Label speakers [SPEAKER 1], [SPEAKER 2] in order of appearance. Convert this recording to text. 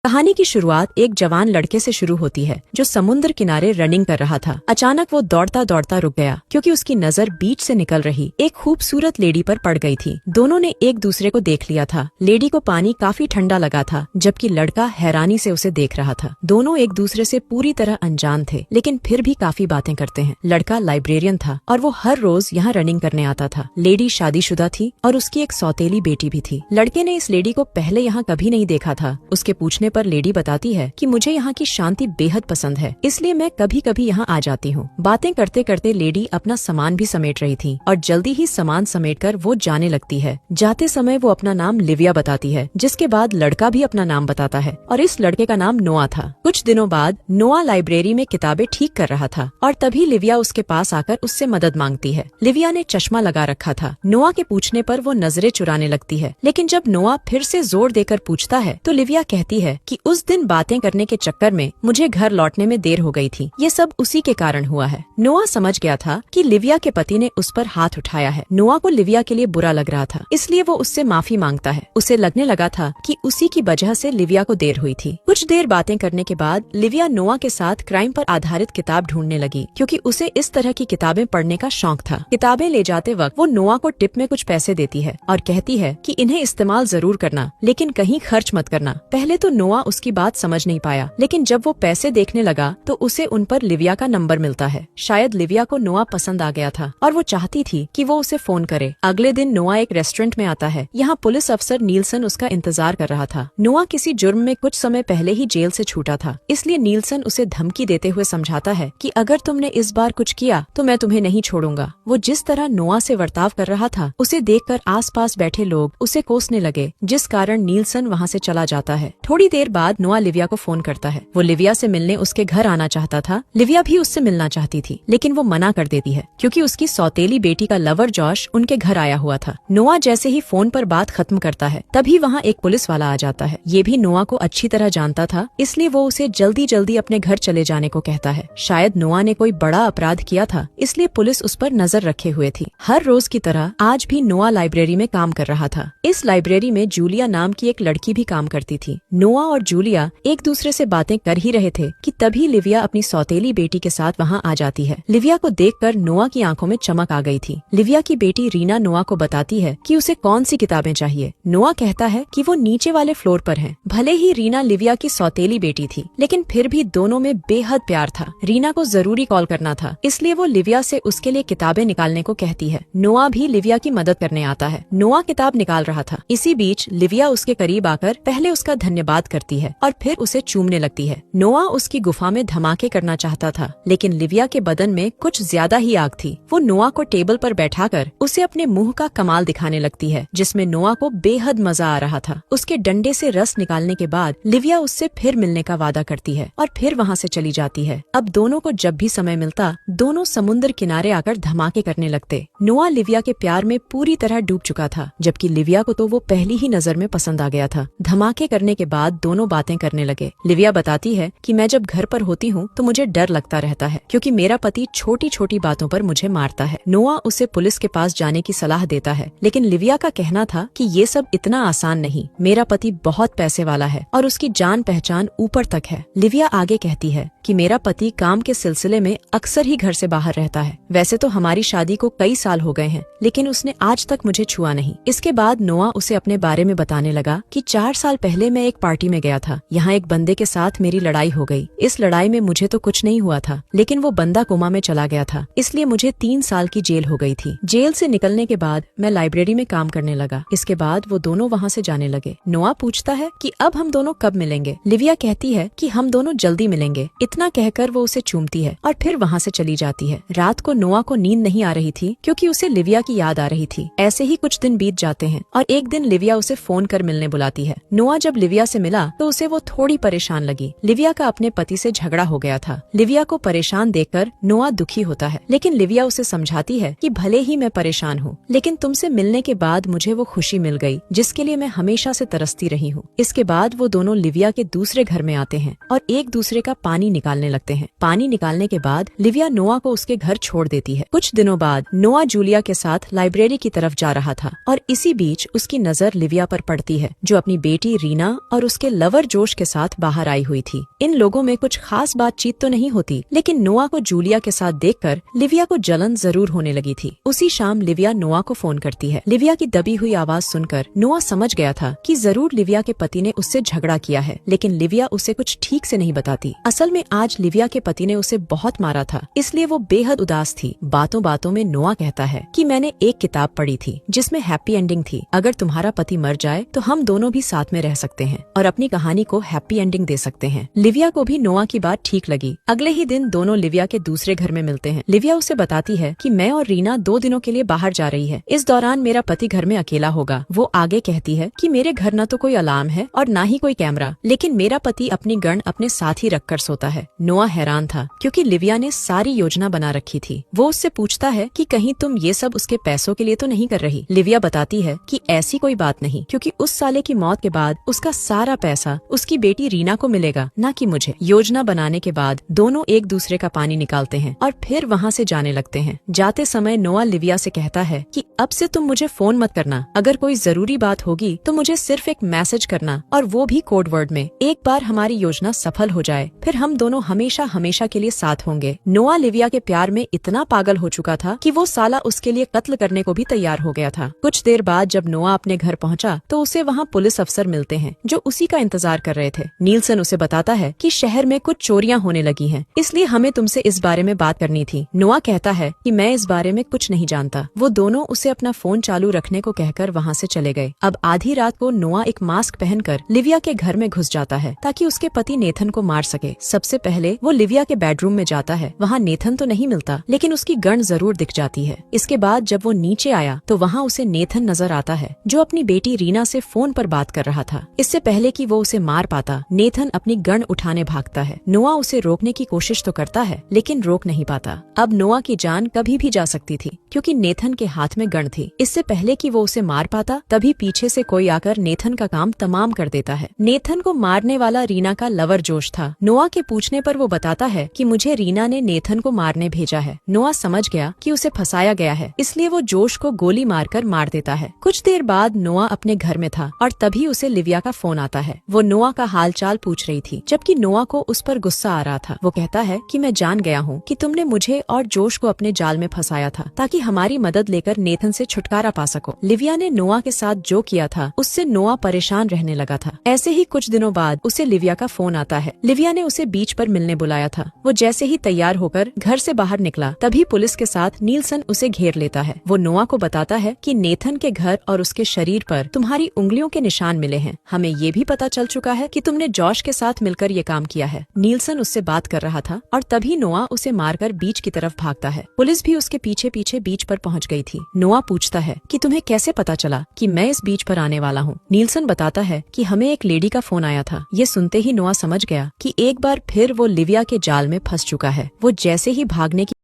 [SPEAKER 1] कहानी की शुरुआत एक जवान लड़के से शुरू होती है जो समुद्र किनारे रनिंग कर रहा था। अचानक वो दौड़ता दौड़ता रुक गया क्योंकि उसकी नजर बीच से निकल रही एक खूबसूरत लेडी पर पड़ गई थी। दोनों ने एक दूसरे को देख लिया था। लेडी को पानी काफी ठंडा लगा था जबकि लड़का हैरानी से उसे देख रहा था। दोनों एक दूसरे से पूरी तरह अनजान थे लेकिन फिर भी काफी बातें करते हैं। लड़का लाइब्रेरियन था और वो हर रोज यहाँ रनिंग करने आता था। लेडी शादीशुदा थी और उसकी एक सौतेली बेटी भी थी। लड़के ने इस लेडी को पहले यहाँ कभी नहीं देखा था। उसके पूछने पर लेडी बताती है कि मुझे यहाँ की शांति बेहद पसंद है, इसलिए मैं कभी कभी यहाँ आ जाती हूँ। बातें करते करते लेडी अपना सामान भी समेट रही थी और जल्दी ही सामान समेटकर वो जाने लगती है। जाते समय वो अपना नाम लिविया बताती है, जिसके बाद लड़का भी अपना नाम बताता है और इस लड़के का नाम नोआ था। कुछ दिनों बाद नोआ लाइब्रेरी में किताबें ठीक कर रहा था और तभी लिविया उसके पास आकर उससे मदद मांगती है। लिविया ने चश्मा लगा रखा था। नोआ के पूछने पर वो नजरें चुराने लगती है, लेकिन जब नोआ फिर से जोर देकर पूछता है तो लिविया कहती है कि उस दिन बातें करने के चक्कर में मुझे घर लौटने में देर हो गई थी। ये सब उसी के कारण हुआ है। नोआ समझ गया था कि लिविया के पति ने उस पर हाथ उठाया है। नोआ को लिविया के लिए बुरा लग रहा था, इसलिए वो उससे माफी मांगता है। उसे लगने लगा था कि उसी की वजह से लिविया को देर हुई थी। कुछ देर बातें करने के बाद लिविया नोआ के साथ क्राइम पर आधारित किताब ढूंढने लगी क्योंकि उसे इस तरह की किताबें पढ़ने का शौक था। किताबें ले जाते वक्त वो नोआ को टिप में कुछ पैसे देती है और कहती है कि इन्हें इस्तेमाल जरूर करना, लेकिन कहीं खर्च मत करना। पहले तो नोआ उसकी बात समझ नहीं पाया, लेकिन जब वो पैसे देखने लगा तो उसे उन पर लिविया का नंबर मिलता है। शायद लिविया को नोआ पसंद आ गया था और वो चाहती थी कि वो उसे फोन करे। अगले दिन नोआ एक रेस्टोरेंट में आता है। यहाँ पुलिस अफसर नीलसन उसका इंतजार कर रहा था। नोआ किसी जुर्म में कुछ समय पहले ही जेल से छूटा था, इसलिए नीलसन उसे धमकी देते हुए समझाता है कि अगर तुमने इस बार कुछ किया तो मैं तुम्हें नहीं छोड़ूंगा। वो जिस तरह नोआ से बर्ताव कर रहा था उसे देखकर आसपास बैठे लोग उसे कोसने लगे, जिस कारण नीलसन वहाँ से चला जाता है। थोड़ी देर बाद नोआ लिविया को फोन करता है। वो लिविया से मिलने उसके घर आना चाहता था। लिविया भी उससे मिलना चाहती थी, लेकिन वो मना कर देती है क्योंकि उसकी सौतेली बेटी का लवर जॉश उनके घर आया हुआ था। नोआ जैसे ही फोन पर बात खत्म करता है तभी वहाँ एक पुलिस वाला आ जाता है। ये भी नोआ को अच्छी तरह जानता था, इसलिए वो उसे जल्दी जल्दी अपने घर चले जाने को कहता है। शायद नोआ ने कोई बड़ा अपराध किया था, इसलिए पुलिस उस पर नजर रखे हुए थी। हर रोज की तरह आज भी नोआ लाइब्रेरी में काम कर रहा था। इस लाइब्रेरी में जूलिया नाम की एक लड़की भी काम करती थी। नोआ और जूलिया एक दूसरे से बातें कर ही रहे थे कि तभी लिविया अपनी सौतेली बेटी के साथ वहाँ आ जाती है। लिविया को देखकर नोआ की आंखों में चमक आ गई थी। लिविया की बेटी रीना नोआ को बताती है कि उसे कौन सी किताबें चाहिए। नोआ कहता है कि वो नीचे वाले फ्लोर पर है। भले ही रीना लिविया की सौतेली बेटी थी, लेकिन फिर भी दोनों में बेहद प्यार था। रीना को जरूरी कॉल करना था, इसलिए वो लिविया से उसके लिए किताबें निकालने को कहती है। नोआ भी लिविया की मदद करने आता है। नोआ किताब निकाल रहा था। इसी बीच लिविया उसके करीब आकर पहले उसका धन्यवाद करती है और फिर उसे चूमने लगती है। नोआ उसकी गुफा में धमाके करना चाहता था, लेकिन लिविया के बदन में कुछ ज्यादा ही आग थी। वो नोआ को टेबल पर बैठाकर उसे अपने मुंह का कमाल दिखाने लगती है, जिसमें नोआ को बेहद मजा आ रहा था। उसके डंडे से रस निकालने के बाद लिविया उससे फिर मिलने का वादा करती है और फिर वहाँ से चली जाती है। अब दोनों को जब भी समय मिलता दोनों समुद्र किनारे आकर धमाके करने लगते। नोआ लिविया के प्यार में पूरी तरह डूब चुका था, जबकि लिविया को तो वो पहली ही नजर में पसंद आ गया था। धमाके करने के बाद दोनों बातें करने लगे। लिविया बताती है कि मैं जब घर पर होती हूँ तो मुझे डर लगता रहता है क्योंकि मेरा पति छोटी छोटी बातों पर मुझे मारता है। नोआ उसे पुलिस के पास जाने की सलाह देता है, लेकिन लिविया का कहना था कि ये सब इतना आसान नहीं। मेरा पति बहुत पैसे वाला है और उसकी जान पहचान ऊपर तक है। लिविया आगे कहती है कि मेरा पति काम के सिलसिले में अक्सर ही घर से बाहर रहता है। वैसे तो हमारी शादी को कई साल हो गए हैं, लेकिन उसने आज तक मुझे छुआ नहीं। इसके बाद नोआ उसे अपने बारे में बताने लगा कि 4 साल पहले मैं एक पार्टी में गया था। यहाँ एक बंदे के साथ मेरी लड़ाई हो गई। इस लड़ाई में मुझे तो कुछ नहीं हुआ था, लेकिन वो बंदा कोमा में चला गया था, इसलिए मुझे 3 साल की जेल हो गई थी। जेल से निकलने के बाद मैं लाइब्रेरी में काम करने लगा। इसके बाद वो दोनों वहाँ से जाने लगे। नोआ पूछता है कि अब हम दोनों कब मिलेंगे। लिविया कहती है कि हम दोनों जल्दी मिलेंगे। इतना कहकर वो उसे चूमती है और फिर वहाँ से चली जाती है। रात को नोआ को नींद नहीं आ रही थी क्योंकि उसे लिविया की याद आ रही थी। ऐसे ही कुछ दिन बीत जाते हैं और एक दिन लिविया उसे फोन कर मिलने बुलाती है। नोआ जब लिविया से मिला तो उसे वो थोड़ी परेशान लगी। लिविया का अपने पति से झगड़ा हो गया था। लिविया को परेशान देखकर नोआ दुखी होता है, लेकिन लिविया उसे समझाती है कि भले ही मैं परेशान हूँ, लेकिन तुमसे मिलने के बाद मुझे वो खुशी मिल गई जिसके लिए मैं हमेशा से तरसती रही हूँ। इसके बाद वो दोनों लिविया के दूसरे घर में आते हैं और एक दूसरे का पानी निकालने लगते हैं। पानी निकालने के बाद लिविया नोआ को उसके घर छोड़ देती है। कुछ दिनों बाद नोआ जूलिया के साथ लाइब्रेरी की तरफ जा रहा था और इसी बीच उसकी नजर लिविया पर पड़ती है, जो अपनी बेटी रीना और उसके लवर जोश के साथ बाहर आई हुई थी। इन लोगों में कुछ खास बातचीत तो नहीं होती, लेकिन नोआ को जूलिया के साथ देखकर लिविया को जलन जरूर होने लगी थी। उसी शाम लिविया नोआ को फोन करती है। लिविया की दबी हुई आवाज सुनकर नोआ समझ गया था कि जरूर लिविया के पति ने उससे झगड़ा किया है, लेकिन लिविया उसे कुछ ठीक से नहीं बताती। असल में आज लिविया के पति ने उसे बहुत मारा था, इसलिए वो बेहद उदास थी। बातों बातों में नोआ कहता है कि मैंने एक किताब पढ़ी थी जिसमें हैप्पी एंडिंग थी। अगर तुम्हारा पति मर जाए तो हम दोनों भी साथ में रह सकते हैं और अपनी कहानी को हैप्पी एंडिंग दे सकते हैं। लिविया को भी नोआ की बात ठीक लगी। अगले ही दिन दोनों लिविया के दूसरे घर में मिलते हैं। लिविया उसे बताती है कि मैं और रीना 2 दिनों के लिए बाहर जा रही है। इस दौरान मेरा पति घर में अकेला होगा। वो आगे कहती है कि मेरे घर न तो कोई अलार्म है और न ही कोई कैमरा, लेकिन मेरा पति अपनी गन अपने साथ ही रखकर सोता है। नोआ हैरान था क्योंकि लिविया ने सारी योजना बना रखी थी। वो उससे पूछता है कि कहीं तुम ये सब उसके पैसों के लिए तो नहीं कर रही। लिविया बताती है कि ऐसी कोई बात नहीं, क्योंकि उस साले की मौत के बाद उसका सारा पैसा उसकी बेटी रीना को मिलेगा, न कि मुझे। योजना बनाने के बाद दोनों एक दूसरे का पानी निकालते हैं और फिर वहाँ से जाने लगते हैं। जाते समय नोआ लिविया से कहता है कि अब से तुम मुझे फोन मत करना। अगर कोई जरूरी बात होगी तो मुझे सिर्फ एक मैसेज करना, और वो भी कोड वर्ड में। एक बार हमारी योजना सफल हो जाए फिर हम दोनों हमेशा हमेशा के लिए साथ होंगे। नोआ लिविया के प्यार में इतना पागल हो चुका था कि वो साला उसके लिए कत्ल करने को भी तैयार हो गया था। कुछ देर बाद जब नोआ अपने घर पहुंचा तो उसे वहाँ पुलिस अफसर मिलते हैं जो उसी का इंतजार कर रहे थे। नीलसन उसे बताता है कि शहर में कुछ चोरियां होने लगी हैं, इसलिए हमें तुमसे इस बारे में बात करनी थी। नोआ कहता है कि मैं इस बारे में कुछ नहीं जानता। वो दोनों उसे अपना फोन चालू रखने को कहकर वहाँ से चले गए। अब आधी रात को नोआ एक मास्क पहनकर लिविया के घर में घुस जाता है ताकि उसके पति नेथन को मार सके। सबसे पहले वो लिविया के बेडरूम में जाता है। वहाँ नेथन तो नहीं मिलता, लेकिन उसकी गन जरूर दिख जाती है। इसके बाद जब वो नीचे आया तो वहाँ उसे नेथन नजर आता है जो अपनी बेटी रीना से फोन पर बात कर रहा था। इससे पहले कि वो उसे मार पाता, नेथन अपनी गन उठाने भागता है। नोआ उसे रोकने की कोशिश तो करता है, लेकिन रोक नहीं पाता। अब नोआ की जान कभी भी जा सकती थी क्योंकि नेथन के हाथ में गन थी। इससे पहले कि वो उसे मार पाता, तभी पीछे से कोई आकर नेथन का काम तमाम कर देता है। नेथन को मारने वाला रीना का लवर जोश था। नोआ के पूछने पर वो बताता है कि मुझे रीना ने नेथन को मारने भेजा है। नोआ समझ गया कि उसे फंसाया गया है, इसलिए वो जोश को गोली मारकर मार देता है। कुछ देर बाद नोआ अपने घर में था और तभी उसे लिविया का फोन आता है। वो नोआ का हालचाल पूछ रही थी, जबकि नोआ को उस पर गुस्सा आ रहा था। वो कहता है कि मैं जान गया हूँ कि तुमने मुझे और जोश को अपने जाल में फंसाया था ताकि हमारी मदद लेकर नेथन से छुटकारा पा सको। लिविया ने नोआ के साथ जो किया था उससे नोआ परेशान रहने लगा था। ऐसे ही कुछ दिनों बाद उसे लिविया का फोन आता है। लिविया ने उसे बीच पर मिलने बुलाया था। वो जैसे ही तैयार होकर घर से बाहर निकला, तभी पुलिस के साथ नीलसन उसे घेर लेता है। वो नोआ को बताता है कि नेथन के घर और उसके शरीर पर तुम्हारी उंगलियों के निशान मिले हैं। हमें ये भी पता चल चुका है कि तुमने जॉश के साथ मिलकर ये काम किया है। नीलसन उससे बात कर रहा था और तभी नोआ उसे मारकर बीच की तरफ भागता है। पुलिस भी उसके पीछे पीछे बीच पर पहुंच गई थी। नोआ पूछता है कि तुम्हें कैसे पता चला कि मैं इस बीच पर आने वाला हूँ। नीलसन बताता है कि हमें एक लेडी का फोन आया था। ये सुनते ही नोआ समझ गया कि एक बार फिर वो लिविया के जाल में फंस चुका है। वो जैसे ही भागने की